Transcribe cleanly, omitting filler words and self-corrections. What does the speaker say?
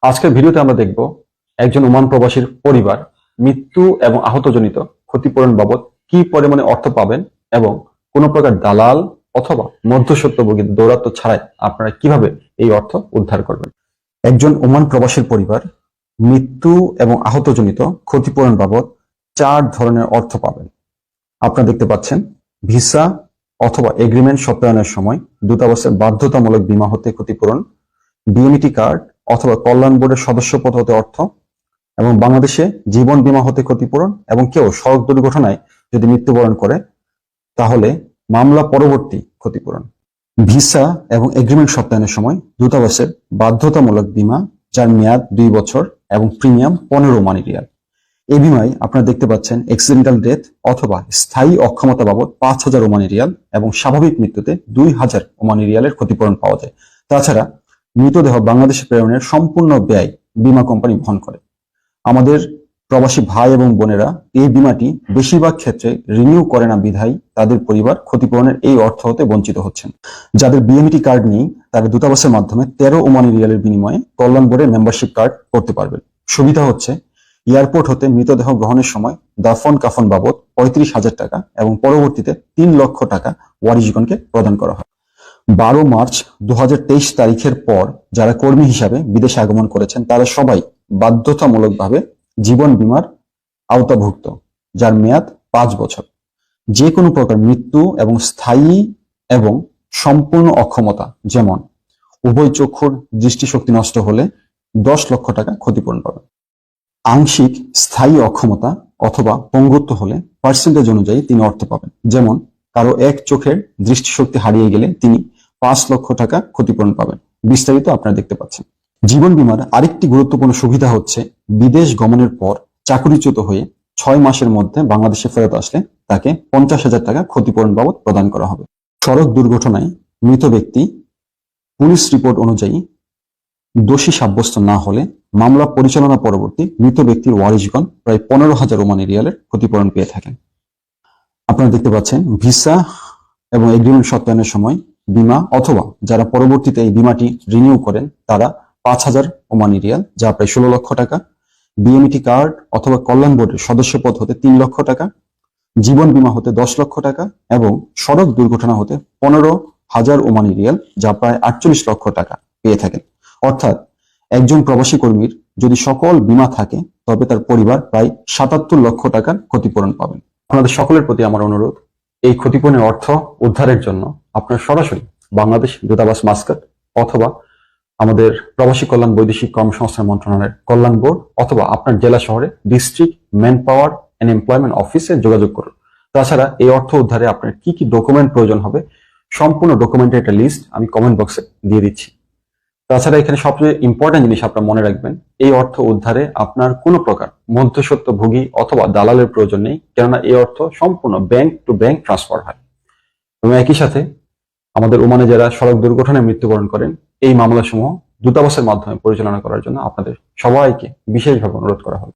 আজকের ভিডিওতে আমরা দেখব একজন ওমান প্রবাসীর পরিবার মৃত্যু এবং আহতজনিত ক্ষতিপূরণ বাবদ কি পরিমাণে অর্থ পাবেন এবং কোনো প্রকার দালাল অথবা মধ্যস্বত্বভোগীর দৌরাত্ম ছাড়াই আপনারা কিভাবে এই অর্থ উদ্ধার করবেন। একজন ওমান প্রবাসীর পরিবার মৃত্যু এবং আহতজনিত ক্ষতিপূরণ বাবদ 4 ধরনের অর্থ পাবেন। আপনারা দেখতে পাচ্ছেন, ভিসা অথবা এগ্রিমেন্ট সত্যায়নের সময় দূতাবাসের বাধ্যতামূলক বীমা হতে ক্ষতিপূরণ, বিএমইটি কার্ড অথবা কল্যাণ বোর্ডের সদস্যপদ হতে অর্থ, এবং বাংলাদেশে জীবন বীমা হতে ক্ষতিপূরণ, এবং কেউ সড়ক দুর্ঘটনায় যদি মৃত্যুবরণ করে তাহলে মামলা পরবর্তী ক্ষতিপূরণ। ভিসা এবং এগ্রিমেন্ট সত্যায়নের সময় দূতাবাসের বাধ্যতামূলক বীমা, যার মেয়াদ 2 বছর এবং প্রিমিয়াম 15 ওমানি রিয়াল। এই বিমায় আপনারা দেখতে পাচ্ছেন অ্যাক্সিডেন্টাল ডেথ অথবা স্থায়ী অক্ষমতা বাবদ 5,000 ওমানি রিয়াল এবং স্বাভাবিক মৃত্যুতে 2,000 ওমানি রিয়ালের ক্ষতিপূরণ পাওয়া যায়। তাছাড়া মৃতদেহ বাংলাদেশে প্রেরণের সম্পূর্ণ ব্যয় বীমা কোম্পানি বহন করে। আমাদের প্রবাসী ভাই এবং বোনেরা এই বিমাটি বেশিরভাগ ক্ষেত্রে রিনিউ করে না বিধায় তাদের পরিবার ক্ষতিপূরণের এই অর্থ হতে বঞ্চিত হচ্ছেন। যাদের বিএমইটি কার্ড নেই তারা দূতাবাসের মাধ্যমে 13 ওমানি রিয়ালের বিনিময়ে কল্যাণ বোর্ডের মেম্বারশিপ কার্ড করতে পারবেন। সুবিধা হচ্ছে, এয়ারপোর্ট হতে মৃতদেহ গ্রহণের সময় দাফন কাফন বাবদ 35,000 টাকা এবং পরবর্তীতে 3 লক্ষ টাকা ওয়ারিশগণকে প্রদান করা হয়। 12 মার্চ 2023 তারিখের পর যারা কর্মী হিসাবে বিদেশে আগমন করেছেন তারা সবাই বাধ্যতামূলকভাবে জীবন বীমার আওতাভুক্ত, যার মেয়াদ 5 বছর। যে কোনো প্রকার মৃত্যু এবং স্থায়ী এবং সম্পূর্ণ অক্ষমতা, যেমন উভয় চক্ষুর দৃষ্টিশক্তি নষ্ট হলে 10 লক্ষ টাকা ক্ষতিপূরণ পাবেন। আংশিক স্থায়ী অক্ষমতা অথবা পঙ্গুত্ব হলে পার্সেন্টেজ অনুযায়ী তিনি অর্থ পাবেন। যেমন কারো এক চোখের দৃষ্টিশক্তি হারিয়ে গেলে তিনি 5 লক্ষ টাকা ক্ষতিপূরণ পাবেন। বিস্তারিত আপনারা দেখতে পাচ্ছেন। জীবন বীমার আরেকটি গুরুত্বপূর্ণ সুবিধা হচ্ছে, বিদেশ গমনের পর চাকরিচ্যুত হয়ে 6 মাসের মধ্যে বাংলাদেশে ফেরত আসলে তাকে 50,000 টাকা ক্ষতিপূরণ বাবদ প্রদান করা হবে। সড়ক দুর্ঘটনায় মৃত ব্যক্তি পুলিশ রিপোর্ট অনুযায়ী দোষী সাব্যস্ত না হলে মামলা পরিচালনা পরবর্তী মৃত ব্যক্তির ওয়ারিশগণ প্রায় 15,000 ওমানি রিয়ালের ক্ষতিপূরণ পেয়ে থাকেন। আপনারা দেখতে পাচ্ছেন, ভিসা এবং এগ্রিমেন্ট সত্যায়নের সময় বীমা অথবা যারা পরবর্তীতে এই বীমাটি রিনিউ করেন তারা 5,000 ওমানি রিয়াল, যা প্রায় 16 লক্ষ টাকা, বিএমইটি কার্ড অথবা কল্যাণ বোর্ডের সদস্যপদ হতে 3 লক্ষ টাকা, জীবন বীমা হতে 10 লক্ষ টাকা এবং সড়ক দুর্ঘটনা হতে 15,000 ওমানি রিয়াল, যা প্রায় 48 লক্ষ টাকা পেয়ে থাকেন। অর্থাৎ একজন প্রবাসী কর্মীর যদি সকল বীমা থাকে তবে তার পরিবার প্রায় 77 লক্ষ টাকার ক্ষতিপূরণ পাবেন। আপনাদের সকলের প্রতি আমার অনুরোধ, এই ক্ষতিপূরণের অর্থ উদ্ধারের জন্য আপনার সরাসরি বাংলাদেশ দূতাবাস মাস্কাট অথবা আমাদের প্রবাসী কল্যাণ বৈদেশিক কর্মসংস্থান মন্ত্রণালয়ের কল্যাণ বোর্ড অথবা আপনার জেলা শহরে district manpower and employment অফিসে যোগাযোগ করুন। তাছাড়া এই অর্থ উদ্ধারে আপনার কি কি ডকুমেন্ট প্রয়োজন হবে, সম্পূর্ণ ডকুমেন্টের একটা লিস্ট আমি কমেন্ট বক্সে দিয়ে দিচ্ছি। তাছাড়া এখানে সবচেয়ে ইম্পর্টেন্ট জিনিস আপনারা মনে রাখবেন, এই অর্থ উদ্ধারে আপনার কোনো প্রকার মধ্যস্বত্বভোগী অথবা দালালের প্রয়োজন নেই, কেননা এই অর্থ সম্পূর্ণ ব্যাংক টু ব্যাংক ট্রান্সফার হয়। এবং একই সাথে আমাদের ওমানে যারা সড়ক দুর্ঘটনায় মৃত্যুবরণ করেন এই মামলাসমূহ দূতাবাসের মাধ্যমে পরিচালনা করার জন্য আপনাদের সবাইকে বিশেষভাবে অনুরোধ করা হবে।